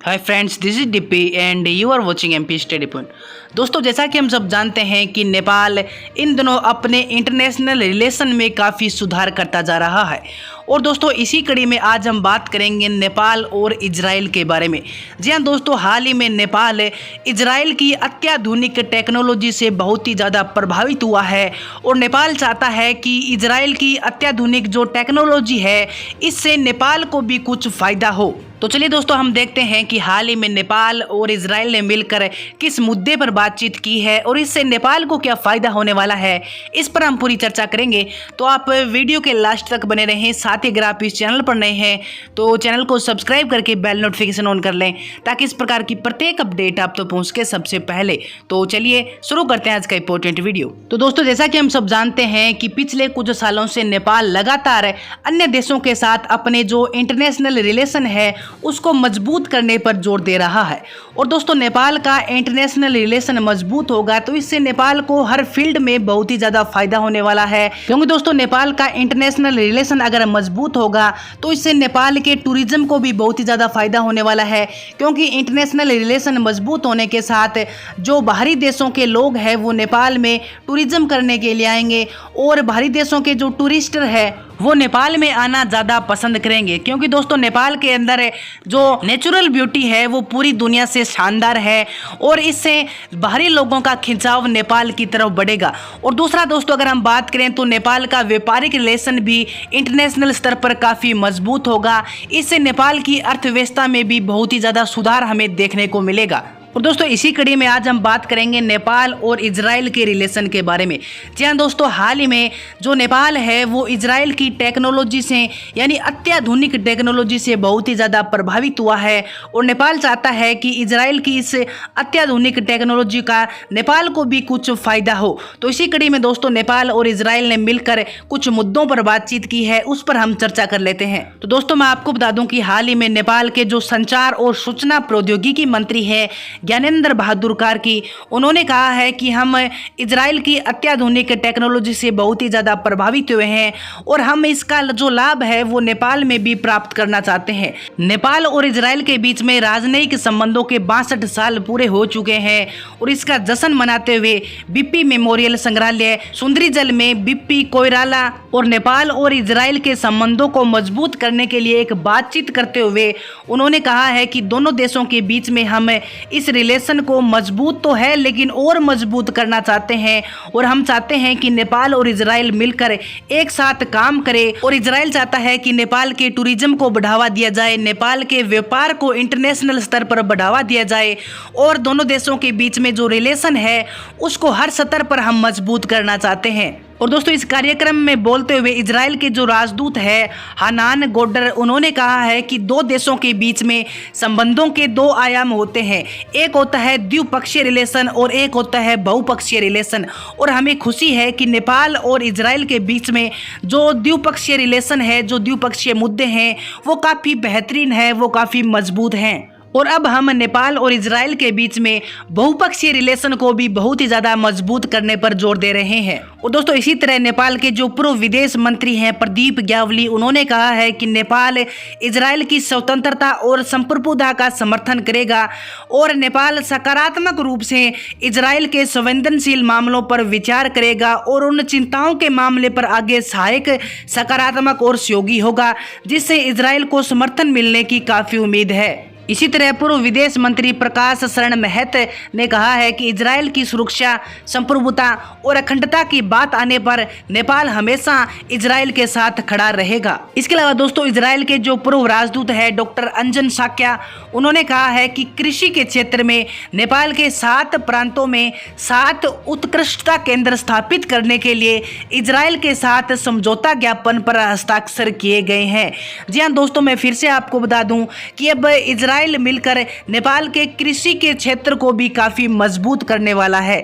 Hi friends, this is Dippy and you are watching MP study point. दोस्तों, जैसा कि हम सब जानते हैं कि नेपाल इन दिनों अपने इंटरनेशनल रिलेशन में काफ़ी सुधार करता जा रहा है। और दोस्तों, इसी कड़ी में आज हम बात करेंगे नेपाल और इजराइल के बारे में। जी हाँ दोस्तों, हाल ही में नेपाल इजराइल की अत्याधुनिक टेक्नोलॉजी से बहुत ही ज़्यादा प्रभावित हुआ है और नेपाल चाहता है कि इजराइल की अत्याधुनिक जो टेक्नोलॉजी है इससे नेपाल को भी कुछ फ़ायदा हो। तो चलिए दोस्तों, हम देखते हैं कि हाल ही में नेपाल और इजराइल ने मिलकर किस मुद्दे पर बातचीत की है और इससे नेपाल को क्या फ़ायदा होने वाला है, इस पर हम पूरी चर्चा करेंगे। तो आप वीडियो के लास्ट तक बने रहें। साथ ही अगर आप इस चैनल पर नए हैं तो चैनल को सब्सक्राइब करके बेल नोटिफिकेशन ऑन कर लें ताकि इस प्रकार की प्रत्येक अपडेट आप तो पहुँच के सबसे पहले। तो चलिए शुरू करते हैं आज का इंपॉर्टेंट वीडियो। तो दोस्तों, जैसा कि हम सब जानते हैं कि पिछले कुछ सालों से नेपाल लगातार अन्य देशों के साथ अपने जो इंटरनेशनल रिलेशन है उसको मजबूत करने पर जोर दे रहा है। और दोस्तों, नेपाल का इंटरनेशनल रिलेशन मजबूत होगा तो इससे नेपाल को हर फील्ड में बहुत ही ज़्यादा फायदा होने वाला है। क्योंकि दोस्तों, नेपाल का इंटरनेशनल रिलेशन अगर मजबूत होगा तो इससे नेपाल के टूरिज्म को भी बहुत ही ज़्यादा फायदा होने वाला है। क्योंकि इंटरनेशनल रिलेशन मजबूत होने के साथ जो बाहरी देशों के लोग हैं वो नेपाल में टूरिज्म करने के लिए आएंगे और बाहरी देशों के जो टूरिस्ट है वो नेपाल में आना ज़्यादा पसंद करेंगे। क्योंकि दोस्तों, नेपाल के अंदर जो नेचुरल ब्यूटी है वो पूरी दुनिया से शानदार है और इससे बाहरी लोगों का खिंचाव नेपाल की तरफ बढ़ेगा। और दूसरा दोस्तों, अगर हम बात करें तो नेपाल का व्यापारिक रिलेशन भी इंटरनेशनल स्तर पर काफ़ी मजबूत होगा। इससे नेपाल की अर्थव्यवस्था में भी बहुत ही ज़्यादा सुधार हमें देखने को मिलेगा। और दोस्तों, इसी कड़ी में आज हम बात करेंगे नेपाल और इजराइल के रिलेशन के बारे में। जी हाँ दोस्तों, हाल ही में जो नेपाल है वो इजराइल की टेक्नोलॉजी से यानी अत्याधुनिक टेक्नोलॉजी से बहुत ही ज़्यादा प्रभावित हुआ है और नेपाल चाहता है कि इजराइल की इस अत्याधुनिक टेक्नोलॉजी का नेपाल को भी कुछ फ़ायदा हो। तो इसी कड़ी में दोस्तों, नेपाल और इजराइल ने मिलकर कुछ मुद्दों पर बातचीत की है, उस पर हम चर्चा कर लेते हैं। तो दोस्तों, मैं आपको बता दूं कि हाल ही में नेपाल के जो संचार और सूचना प्रौद्योगिकी मंत्री है ज्ञानेंद्र बहादुर कार्की, उन्होंने कहा है कि हम इजराइल की अत्याधुनिक टेक्नोलॉजी से बहुत ही ज़्यादा प्रभावित हुए हैं और हम इसका जो लाभ है वो नेपाल में भी प्राप्त करना चाहते हैं। नेपाल और इजराइल के बीच में राजनयिक संबंधों के 62 साल पूरे हो चुके हैं और इसका जश्न मनाते हुए बिप्पी मेमोरियल संग्रहालय सुंदरीजल में बिप्पी कोइराला और नेपाल और इजराइल के संबंधों को मजबूत करने के लिए एक बातचीत करते हुए उन्होंने कहा है कि दोनों देशों के बीच में हम इस रिलेशन को मजबूत तो है लेकिन और मजबूत करना चाहते हैं और हम चाहते हैं कि नेपाल और इजराइल मिलकर एक साथ काम करें। और इजराइल चाहता है कि नेपाल के टूरिज्म को बढ़ावा दिया जाए, नेपाल के व्यापार को इंटरनेशनल स्तर पर बढ़ावा दिया जाए और दोनों देशों के बीच में जो रिलेशन है उसको हर स्तर पर हम मजबूत करना चाहते हैं। और दोस्तों, इस कार्यक्रम में बोलते हुए इजराइल के जो राजदूत है हानान गोडर, उन्होंने कहा है कि दो देशों के बीच में संबंधों के दो आयाम होते हैं। एक होता है द्विपक्षीय रिलेशन और एक होता है बहुपक्षीय रिलेशन। और हमें खुशी है कि नेपाल और इजराइल के बीच में जो द्विपक्षीय रिलेशन है, जो द्विपक्षीय मुद्दे हैं वो काफ़ी बेहतरीन है, वो काफ़ी मजबूत हैं। और अब हम नेपाल और इजराइल के बीच में बहुपक्षीय रिलेशन को भी बहुत ही ज़्यादा मजबूत करने पर जोर दे रहे हैं। और दोस्तों, इसी तरह नेपाल के जो पूर्व विदेश मंत्री हैं प्रदीप ग्यावली, उन्होंने कहा है कि नेपाल इजराइल की स्वतंत्रता और संप्रभुता का समर्थन करेगा और नेपाल सकारात्मक रूप से इजराइल के संवेदनशील मामलों पर विचार करेगा और उन चिंताओं के मामले पर आगे सहायक, सकारात्मक और सहयोगी होगा जिससे इजराइल को समर्थन मिलने की काफ़ी उम्मीद है। इसी तरह पूर्व विदेश मंत्री प्रकाश शरण महत ने कहा है कि इजराइल की सुरक्षा, संप्रभुता और अखंडता की बात आने पर नेपाल हमेशा इजराइल के साथ खड़ा रहेगा। इसके अलावा दोस्तों, इजराइल के जो पूर्व राजदूत है डॉक्टर अंजन साक्या, उन्होंने कहा है कि कृषि के क्षेत्र में नेपाल के 7 प्रांतों में 7 उत्कृष्टता केंद्र स्थापित करने के लिए इजराइल के साथ समझौता ज्ञापन पर हस्ताक्षर किए गए हैं। जी हाँ दोस्तों, मैं फिर से आपको बता दूं कि अब इजराइल मिलकर नेपाल के कृषि के क्षेत्र को भी काफ़ी मजबूत करने वाला है।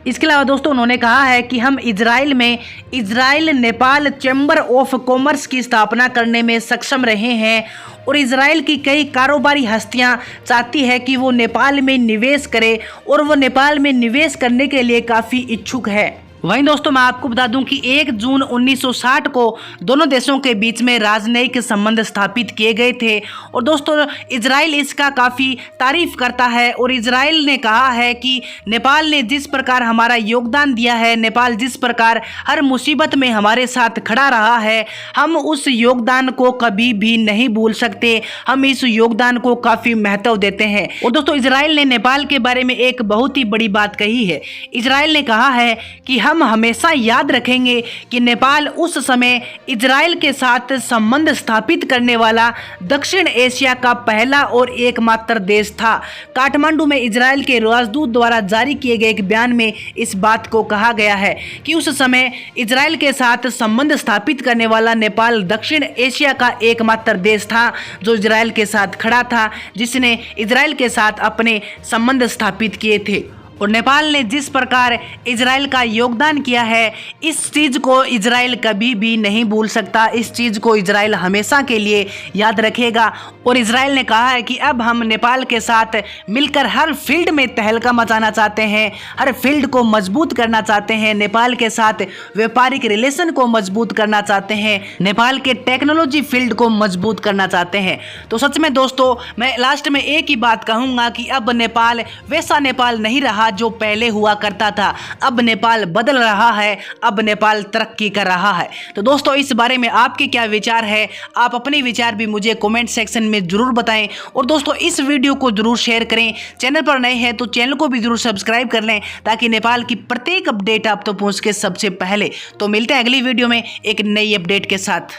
इसके अलावा दोस्तों, उन्होंने कहा है कि हम इजराइल में Israel Nepal chamber of commerce की स्थापना करने में सक्षम रहे हैं और इजराइल की कई कारोबारी हस्तियां चाहती है कि वो नेपाल में निवेश करे और वो नेपाल में निवेश करने के लिए काफ़ी इच्छुक है। वहीं दोस्तों मैं आपको बता दूं कि 1 जून 1960 को दोनों देशों के बीच में राजनयिक संबंध स्थापित किए गए थे। और दोस्तों इजराइल इसका काफ़ी तारीफ करता है और इजराइल ने कहा है कि नेपाल ने जिस प्रकार हमारा योगदान दिया है, नेपाल जिस प्रकार हर मुसीबत में हमारे साथ खड़ा रहा है, हम उस योगदान को कभी भी नहीं भूल सकते। हम इस योगदान को काफ़ी महत्व देते हैं। और दोस्तों इजराइल ने नेपाल के बारे में एक बहुत ही बड़ी बात कही है। इजराइल ने कहा है कि हम हमेशा याद रखेंगे कि नेपाल उस समय इजराइल के साथ संबंध स्थापित करने वाला दक्षिण एशिया का पहला और एकमात्र देश था। काठमांडू में इजराइल के राजदूत द्वारा जारी किए गए एक बयान में इस बात को कहा गया है कि उस समय इजराइल के साथ संबंध स्थापित करने वाला नेपाल दक्षिण एशिया का एकमात्र देश था जो इजराइल के साथ खड़ा था, जिसने इजराइल के साथ अपने संबंध स्थापित किए थे। और नेपाल ने जिस प्रकार इजराइल का योगदान किया है, इस चीज़ को इजराइल कभी भी नहीं भूल सकता। इस चीज़ को इजराइल हमेशा के लिए याद रखेगा। और इजराइल ने कहा है कि अब हम नेपाल के साथ मिलकर हर फील्ड में तहलका मचाना चाहते हैं, हर फील्ड को मजबूत करना चाहते हैं, नेपाल के साथ व्यापारिक रिलेशन को मजबूत करना चाहते हैं, नेपाल के टेक्नोलॉजी फील्ड को मजबूत करना चाहते हैं। तो सच में दोस्तों मैं लास्ट में एक ही बात कहूँगा कि अब नेपाल वैसा नेपाल नहीं रहा जो पहले हुआ करता था। अब नेपाल बदल रहा है, अब नेपाल तरक्की कर रहा है। तो दोस्तों इस बारे में आपके क्या विचार है? आप अपने विचार भी मुझे कमेंट सेक्शन में जरूर बताएं। और दोस्तों इस वीडियो को जरूर शेयर करें। चैनल पर नए हैं तो चैनल को भी जरूर सब्सक्राइब कर लें ताकि नेपाल की प्रत्येक अपडेट आप तक पहुंच के सबसे पहले। तो मिलते हैं अगली वीडियो में एक नई अपडेट के साथ।